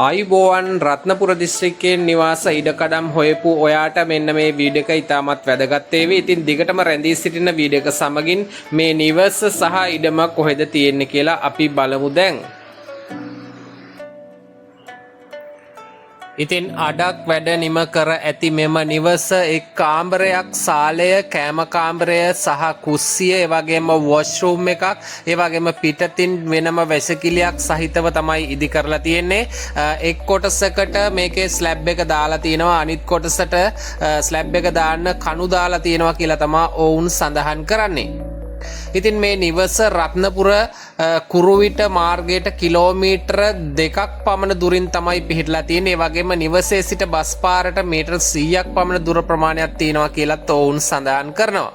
ආයුබෝවන් රත්නපුර දිස්ත්‍රික්කයේ නිවාස ඉඩකඩම් හොයපු ඔයාට මෙන්න මේ වීඩියෝ එක ඉතාමත් වැදගත් වේවි. ඉතින් දිගටම රැඳී සිටින වීඩියෝ එක සමගින් මේ නිවස සහ ඉඩම කොහෙද තියෙන්නේ කියලා අපි බලමු දැන්. ඉතින් අඩක් වැඩ නිම කර ඇති මෙම නිවස එක් කාමරයක්, සාලය, කෑම කාමරය සහ කුස්සිය, ඒ වගේම වොෂ්රූම් එකක්, ඒ වගේම පිටතින් වෙනම වැසිකිළියක් සහිතව තමයි ඉදි කරලා තියෙන්නේ. එක් කොටසකට මේකේ ස්ලැබ් එක දාලා තියෙනවා, අනිත් කොටසට ස්ලැබ් එක දාන්න කණු දාලා තියෙනවා කියලා තමයි ඔවුන් සඳහන් කරන්නේ. ඉතින් මේ නිවස රත්නපුර කුරුවිට මාර්ගයට කිලෝමීටර 2ක් පමණ දුරින් තමයි පිහිටලා තියෙන්නේ. ඒ වගේම නිවසේ සිට බස් පාරට මීටර 100ක් පමණ දුර ප්‍රමාණයක් තියෙනවා කියලාත් ඔවුන් සඳහන් කරනවා.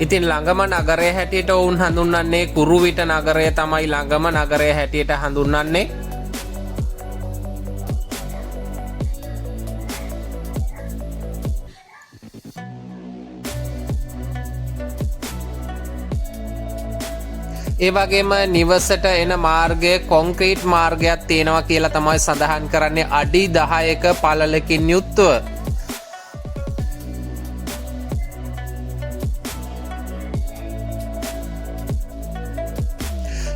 ඉතින් ළඟම නගරය හැටියට ඔවුන් හඳුන්වන්නේ කුරුවිට නගරය තමයි ළඟම නගරය හැටියට හඳුන්වන්නේ. ඒ වගේම නිවසට එන මාර්ගය කොන්ක්‍රීට් මාර්ගයක් තියෙනවා කියලා තමයි සඳහන් කරන්නේ, අඩි 10ක පළලකින් යුක්තව.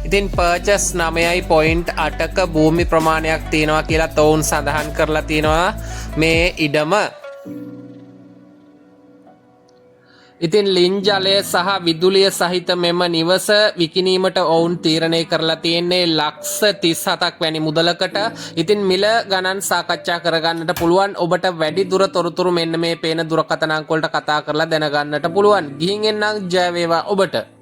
ඉතින් පර්චස් 9.8ක භූමි ප්‍රමාණයක් තියෙනවා කියලා ඔවුන් සඳහන් කරලා තියෙනවා මේ ඉඩම. ඉතින් ලින් ජලය සහ විදුලිය සහිත මෙම නිවස විකිණීමට ඔවුන් තීරණය කරලා තියෙන්නේ ලක්ෂ 37ක් වැනි මුදලකට. ඉතින් මිල ගණන් සාකච්ඡා කරගන්නට පුළුවන්. ඔබට වැඩි දුර තොරතුරු මෙන්න මේ පේන දුරකථන අංක වලට කතා කරලා දැනගන්නට පුළුවන්. ගිහින් එන්නම්, ජය වේවා ඔබට.